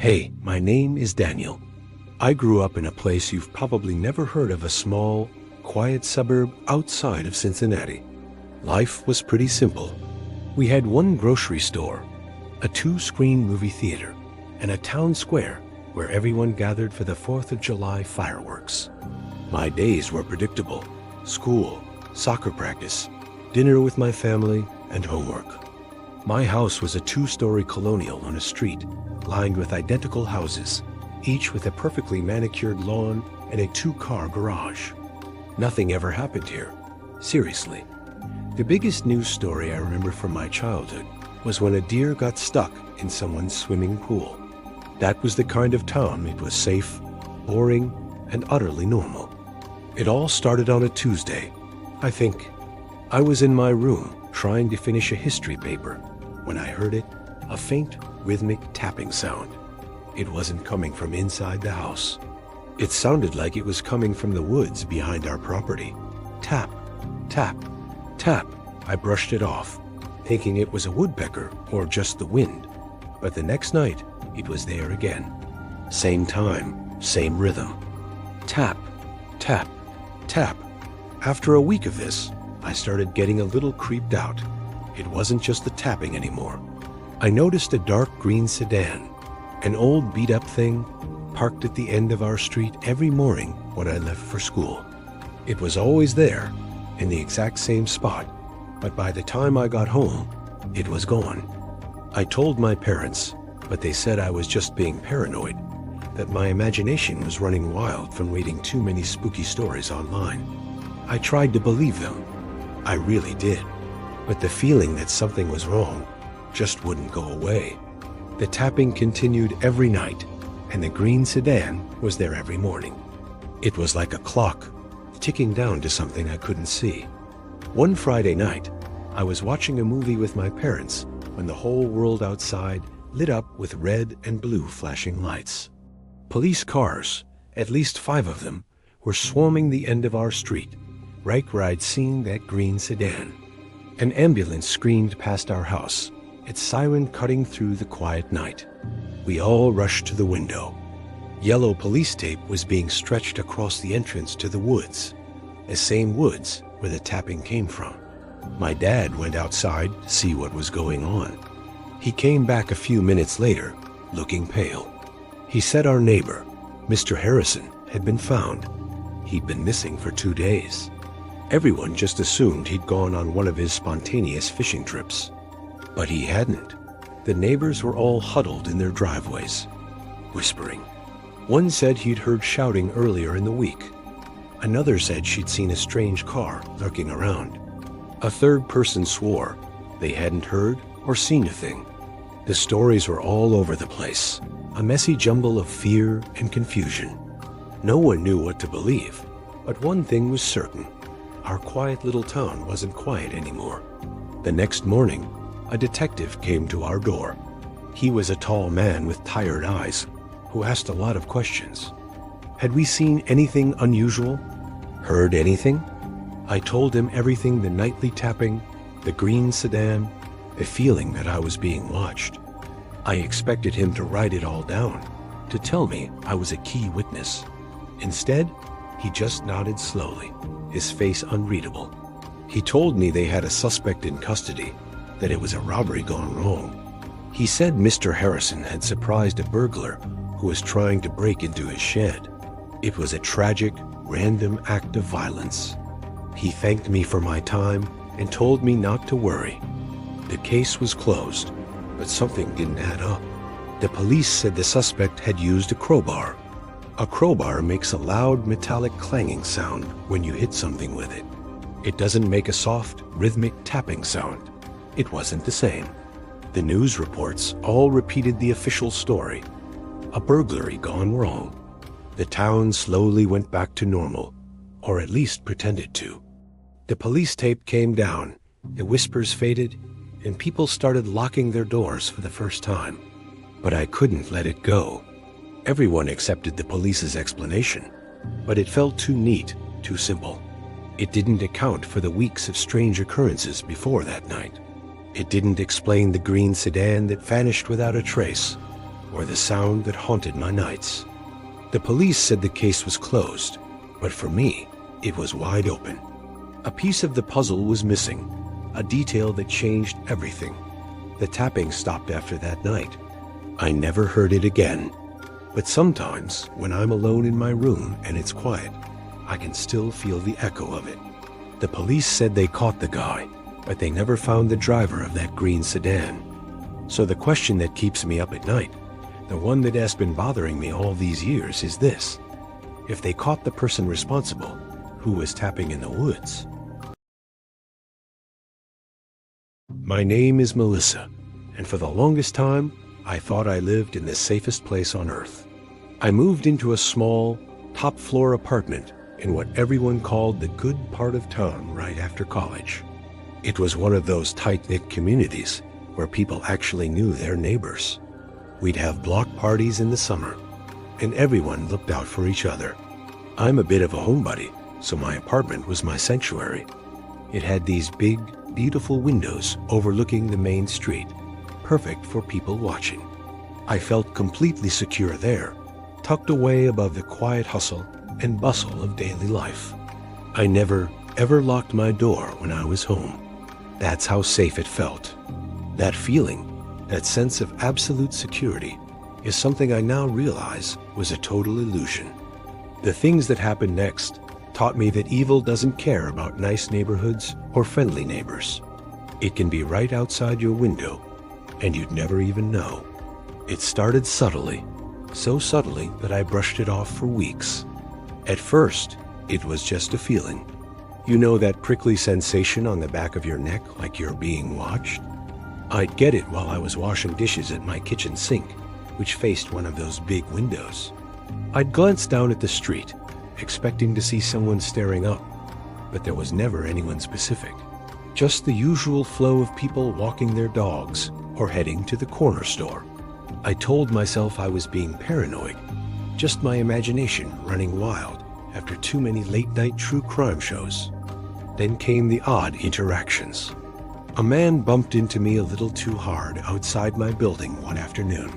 Hey, my name is Daniel. I grew up in a place you've probably never heard of, a small, quiet suburb outside of Cincinnati. Life was pretty simple. We had one grocery store, a 2-screen movie theater, and a town square where everyone gathered for the 4th of July fireworks. My days were predictable: school, soccer practice, dinner with my family, and homework. My house was a 2-story colonial on a street lined with identical houses, each with a perfectly manicured lawn and a 2-car garage. Nothing ever happened here. Seriously. The biggest news story I remember from my childhood was when a deer got stuck in someone's swimming pool. That was the kind of town it was safe, boring, and utterly normal. It all started on a Tuesday, I think. I was in my room trying to finish a history paper when I heard it, a faint, rhythmic tapping sound. It wasn't coming from inside the house. It sounded like it was coming from the woods behind our property. Tap, tap, tap. I brushed it off, thinking it was a woodpecker or just the wind. But the next night, it was there again. Same time, same rhythm. Tap, tap, tap. After a week of this, I started getting a little creeped out. It wasn't just the tapping anymore. I noticed a dark green sedan, an old beat-up thing, parked at the end of our street every morning when I left for school. It was always there, in the exact same spot, but by the time I got home, it was gone. I told my parents, but they said I was just being paranoid, that my imagination was running wild from reading too many spooky stories online. I tried to believe them. I really did. But the feeling that something was wrong just wouldn't go away. The tapping continued every night, and the green sedan was there every morning. It was like a clock, ticking down to something I couldn't see. One Friday night, I was watching a movie with my parents when the whole world outside lit up with red and blue flashing lights. Police cars, at least 5 of them, were swarming the end of our street, right where I'd seen that green sedan. An ambulance screamed past our house, its siren cutting through the quiet night. We all rushed to the window. Yellow police tape was being stretched across the entrance to the woods, the same woods where the tapping came from. My dad went outside to see what was going on. He came back a few minutes later, looking pale. He said our neighbor, Mr. Harrison, had been found. He'd been missing for 2 days. Everyone just assumed he'd gone on one of his spontaneous fishing trips. But he hadn't. The neighbors were all huddled in their driveways, whispering. One said he'd heard shouting earlier in the week. Another said she'd seen a strange car lurking around. A third person swore they hadn't heard or seen a thing. The stories were all over the place, a messy jumble of fear and confusion. No one knew what to believe, but one thing was certain. Our quiet little town wasn't quiet anymore. The next morning, a detective came to our door. He was a tall man with tired eyes, who asked a lot of questions. Had we seen anything unusual? Heard anything? I told him everything: the nightly tapping, the green sedan, the feeling that I was being watched. I expected him to write it all down, to tell me I was a key witness. Instead, he just nodded slowly, his face unreadable. He told me they had a suspect in custody, that it was a robbery gone wrong. He said Mr. Harrison had surprised a burglar who was trying to break into his shed. It was a tragic, random act of violence. He thanked me for my time and told me not to worry. The case was closed, but something didn't add up. The police said the suspect had used a crowbar. A crowbar makes a loud metallic clanging sound when you hit something with it. It doesn't make a soft, rhythmic tapping sound. It wasn't the same. The news reports all repeated the official story. A burglary gone wrong. The town slowly went back to normal, or at least pretended to. The police tape came down, the whispers faded, and people started locking their doors for the first time. But I couldn't let it go. Everyone accepted the police's explanation, but it felt too neat, too simple. It didn't account for the weeks of strange occurrences before that night. It didn't explain the green sedan that vanished without a trace, or the sound that haunted my nights. The police said the case was closed, but for me, it was wide open. A piece of the puzzle was missing, a detail that changed everything. The tapping stopped after that night. I never heard it again. But sometimes, when I'm alone in my room and it's quiet, I can still feel the echo of it. The police said they caught the guy, but they never found the driver of that green sedan. So the question that keeps me up at night, the one that has been bothering me all these years, is this: if they caught the person responsible, who was tapping in the woods? My name is Melissa, and for the longest time, I thought I lived in the safest place on earth. I moved into a small, top-floor apartment in what everyone called the good part of town right after college. It was one of those tight-knit communities where people actually knew their neighbors. We'd have block parties in the summer, and everyone looked out for each other. I'm a bit of a homebody, so my apartment was my sanctuary. It had these big, beautiful windows overlooking the main street, perfect for people watching. I felt completely secure there, tucked away above the quiet hustle and bustle of daily life. I never, ever locked my door when I was home. That's how safe it felt. That feeling, that sense of absolute security, is something I now realize was a total illusion. The things that happened next taught me that evil doesn't care about nice neighborhoods or friendly neighbors. It can be right outside your window, and you'd never even know. It started subtly, so subtly that I brushed it off for weeks. At first, it was just a feeling. You know that prickly sensation on the back of your neck, like you're being watched? I'd get it while I was washing dishes at my kitchen sink, which faced one of those big windows. I'd glance down at the street, expecting to see someone staring up, but there was never anyone specific. Just the usual flow of people walking their dogs or heading to the corner store. I told myself I was being paranoid, just my imagination running wild after too many late-night true crime shows. Then came the odd interactions. A man bumped into me a little too hard outside my building one afternoon.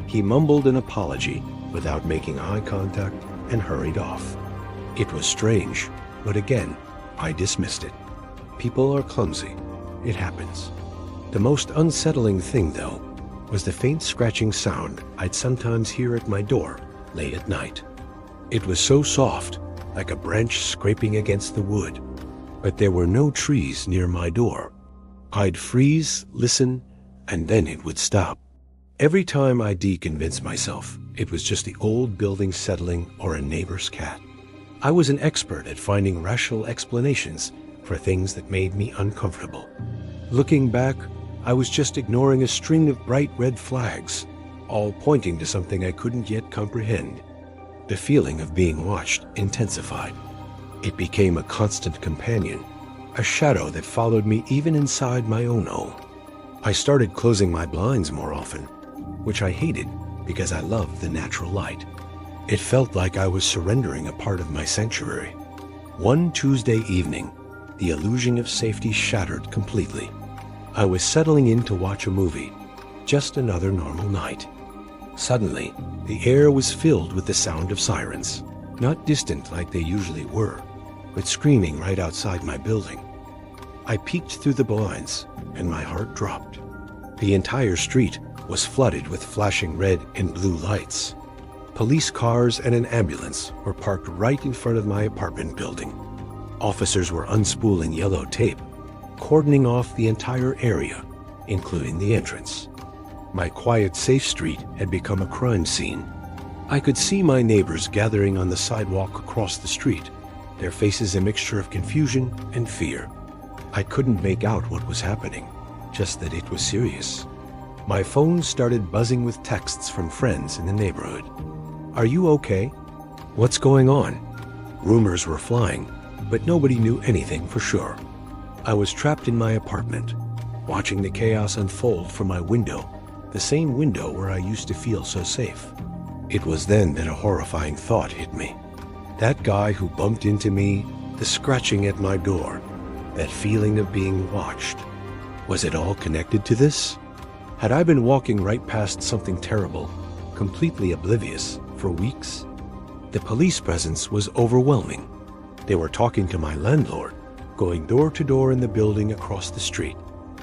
He mumbled an apology without making eye contact and hurried off. It was strange, but again, I dismissed it. People are clumsy. It happens. The most unsettling thing, though, was the faint scratching sound I'd sometimes hear at my door late at night. It was so soft, like a branch scraping against the wood, but there were no trees near my door. I'd freeze, listen, and then it would stop. Every time I deconvinced myself, it was just the old building settling or a neighbor's cat. I was an expert at finding rational explanations for things that made me uncomfortable. Looking back, I was just ignoring a string of bright red flags, all pointing to something I couldn't yet comprehend. The feeling of being watched intensified. It became a constant companion, a shadow that followed me even inside my own home. I started closing my blinds more often, which I hated because I loved the natural light. It felt like I was surrendering a part of my sanctuary. One Tuesday evening, the illusion of safety shattered completely. I was settling in to watch a movie, just another normal night. Suddenly, the air was filled with the sound of sirens, not distant like they usually were, but screaming right outside my building. I peeked through the blinds, and my heart dropped. The entire street was flooded with flashing red and blue lights. Police cars and an ambulance were parked right in front of my apartment building. Officers were unspooling yellow tape, cordoning off the entire area, including the entrance. My quiet, safe street had become a crime scene. I could see my neighbors gathering on the sidewalk across the street, their faces a mixture of confusion and fear. I couldn't make out what was happening, just that it was serious. My phone started buzzing with texts from friends in the neighborhood. "Are you okay? What's going on?" Rumors were flying, but nobody knew anything for sure. I was trapped in my apartment, watching the chaos unfold from my window, the same window where I used to feel so safe. It was then that a horrifying thought hit me. That guy who bumped into me, the scratching at my door, that feeling of being watched. Was it all connected to this? Had I been walking right past something terrible, completely oblivious, for weeks. The police presence was overwhelming. They were talking to my landlord, going door to door in the building across the street,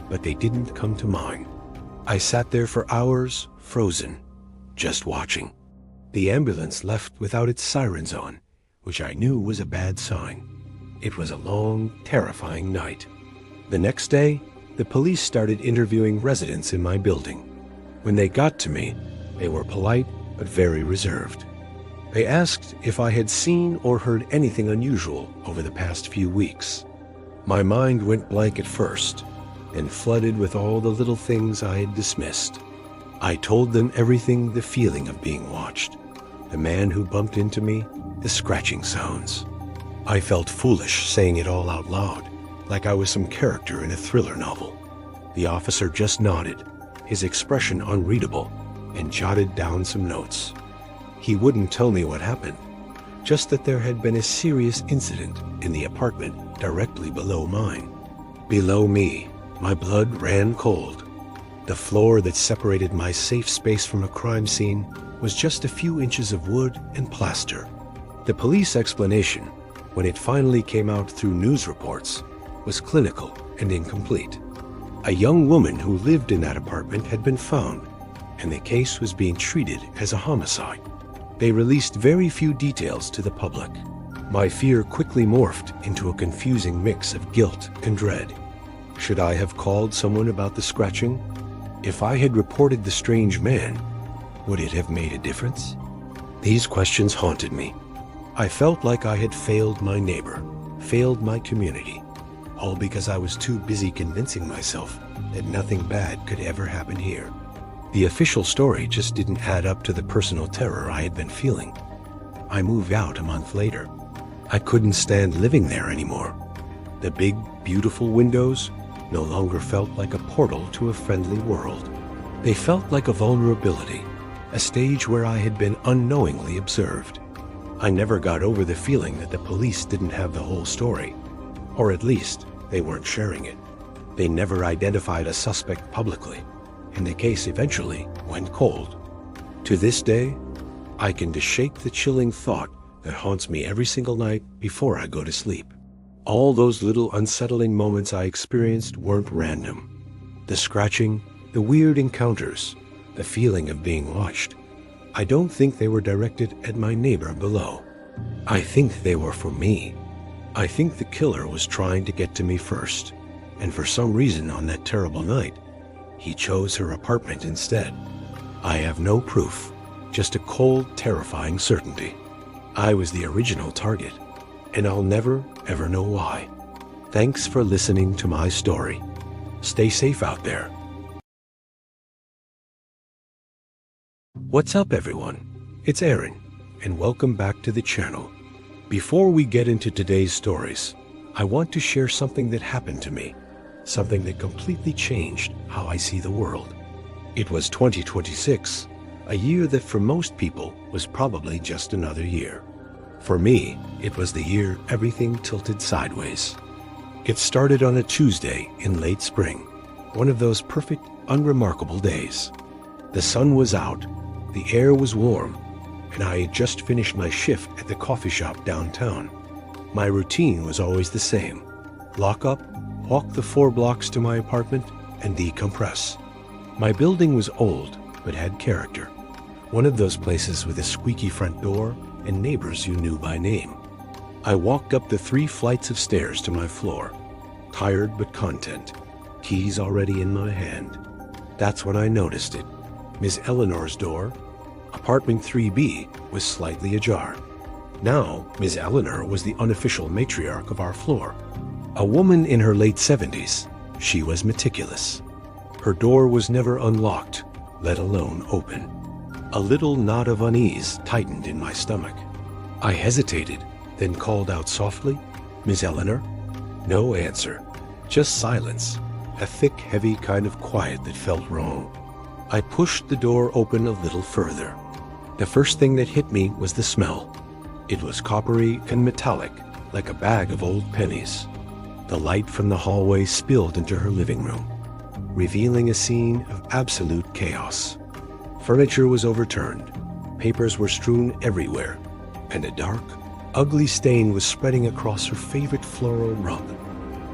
but they didn't come to mine. I sat there for hours, frozen, just watching. The ambulance left without its sirens on, which I knew was a bad sign. It was a long, terrifying night. The next day, the police started interviewing residents in my building. When they got to me, they were polite but very reserved. They asked if I had seen or heard anything unusual over the past few weeks. My mind went blank at first, then flooded with all the little things I had dismissed. I told them everything, the feeling of being watched, the man who bumped into me, the scratching sounds. I felt foolish saying it all out loud, like I was some character in a thriller novel. The officer just nodded, his expression unreadable, and jotted down some notes. He wouldn't tell me what happened, just that there had been a serious incident in the apartment directly below mine. Below me, my blood ran cold. The floor that separated my safe space from a crime scene was just a few inches of wood and plaster. The police explanation, when it finally came out through news reports, was clinical and incomplete. A young woman who lived in that apartment had been found, and the case was being treated as a homicide. They released very few details to the public. My fear quickly morphed into a confusing mix of guilt and dread. Should I have called someone about the scratching? If I had reported the strange man, would it have made a difference? These questions haunted me. I felt like I had failed my neighbor, failed my community, all because I was too busy convincing myself that nothing bad could ever happen here. The official story just didn't add up to the personal terror I had been feeling. I moved out a month later. I couldn't stand living there anymore. The big, beautiful windows no longer felt like a portal to a friendly world. They felt like a vulnerability, a stage where I had been unknowingly observed. I never got over the feeling that the police didn't have the whole story, or at least they weren't sharing it. They never identified a suspect publicly, and the case eventually went cold. To this day, I can just shake the chilling thought that haunts me every single night before I go to sleep. All those little unsettling moments I experienced weren't random. The scratching, the weird encounters, the feeling of being watched. I don't think they were directed at my neighbor below. I think they were for me. I think the killer was trying to get to me first, and for some reason on that terrible night, he chose her apartment instead. I have no proof, just a cold, terrifying certainty. I was the original target, and I'll never, ever know why. Thanks for listening to my story. Stay safe out there. What's up, everyone? It's Aaron, and welcome back to the channel. Before we get into today's stories, I want to share something that happened to me, something that completely changed how I see the world. It was 2026, a year that for most people was probably just another year. For me, it was the year everything tilted sideways. It started on a Tuesday in late spring, one of those perfect, unremarkable days. The sun was out, the air was warm, and I had just finished my shift at the coffee shop downtown. My routine was always the same: lock up, walk the 4 blocks to my apartment, and decompress. My building was old, but had character. One of those places with a squeaky front door and neighbors you knew by name. I walked up the 3 flights of stairs to my floor, tired but content, keys already in my hand. That's when I noticed it. Miss Eleanor's door, apartment 3B, was slightly ajar. Now, Miss Eleanor was the unofficial matriarch of our floor. A woman in her late 70s, she was meticulous. Her door was never unlocked, let alone open. A little knot of unease tightened in my stomach. I hesitated, then called out softly, "Miss Eleanor?" No answer, just silence, a thick, heavy kind of quiet that felt wrong. I pushed the door open a little further. The first thing that hit me was the smell. It was coppery and metallic, like a bag of old pennies. The light from the hallway spilled into her living room, revealing a scene of absolute chaos. Furniture was overturned, papers were strewn everywhere, and a dark, ugly stain was spreading across her favorite floral rug.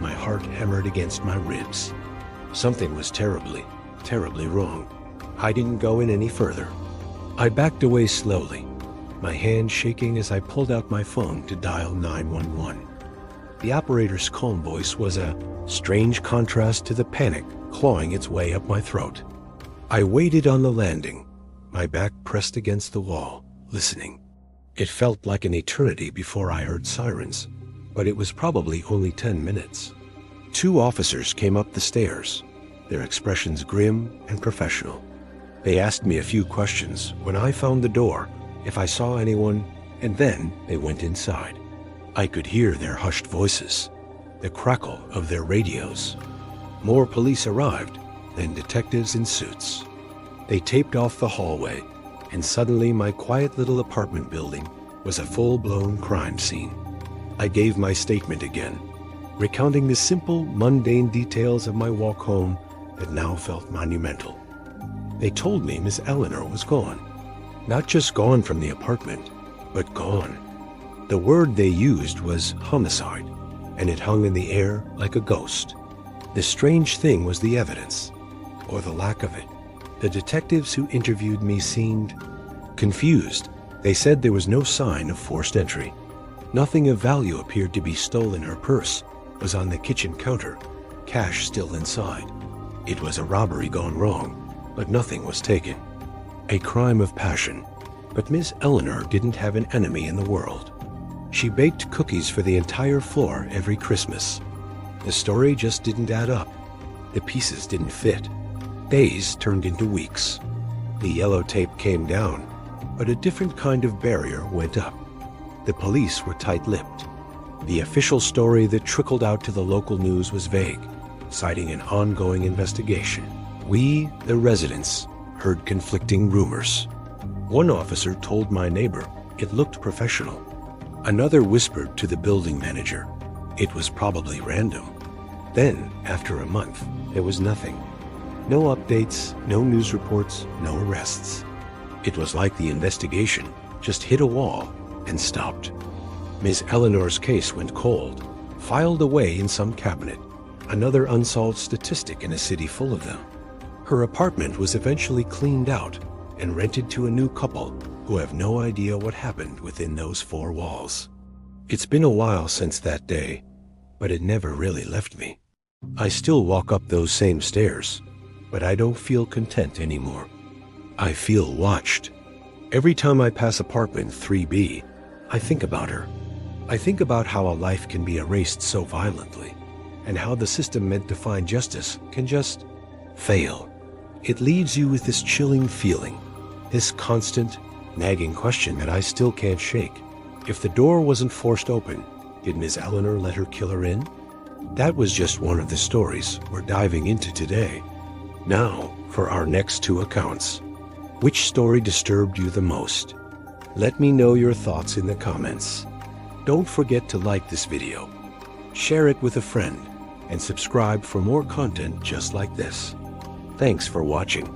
My heart hammered against my ribs. Something was terribly, terribly wrong. I didn't go in any further. I backed away slowly, my hand shaking as I pulled out my phone to dial 911. The operator's calm voice was a strange contrast to the panic clawing its way up my throat. I waited on the landing, my back pressed against the wall, listening. It felt like an eternity before I heard sirens, but it was probably only 10 minutes. 2 officers came up the stairs, their expressions grim and professional. They asked me a few questions when I found the door, if I saw anyone, and then they went inside. I could hear their hushed voices, the crackle of their radios. More police arrived, then detectives in suits. They taped off the hallway, and suddenly my quiet little apartment building was a full-blown crime scene. I gave my statement again, recounting the simple, mundane details of my walk home that now felt monumental. They told me Miss Eleanor was gone. Not just gone from the apartment, but gone. The word they used was homicide, and it hung in the air like a ghost. The strange thing was the evidence, or the lack of it. The detectives who interviewed me seemed confused. They said there was no sign of forced entry. Nothing of value appeared to be stolen. Her purse was on the kitchen counter, cash still inside. It was a robbery gone wrong, but nothing was taken. A crime of passion, but Miss Eleanor didn't have an enemy in the world. She baked cookies for the entire floor every Christmas. The story just didn't add up. The pieces didn't fit. Days turned into weeks. The yellow tape came down, but a different kind of barrier went up. The police were tight-lipped. The official story that trickled out to the local news was vague, citing an ongoing investigation. We, the residents, heard conflicting rumors. One officer told my neighbor it looked professional. Another whispered to the building manager it was probably random. Then, after a month, there was nothing. No updates, no news reports, no arrests. It was like the investigation just hit a wall and stopped. Miss Eleanor's case went cold, filed away in some cabinet, another unsolved statistic in a city full of them. Her apartment was eventually cleaned out and rented to a new couple who have no idea what happened within those 4 walls. It's been a while since that day, but it never really left me. I still walk up those same stairs, but I don't feel content anymore. I feel watched. Every time I pass apartment 3B, I think about her. I think about how a life can be erased so violently, and how the system meant to find justice can just fail. It leaves you with this chilling feeling, this constant, nagging question that I still can't shake. If the door wasn't forced open, did Miss Eleanor let her killer in? That was just one of the stories we're diving into today. Now, for our next 2 accounts. Which story disturbed you the most? Let me know your thoughts in the comments. Don't forget to like this video, share it with a friend, and subscribe for more content just like this. Thanks for watching.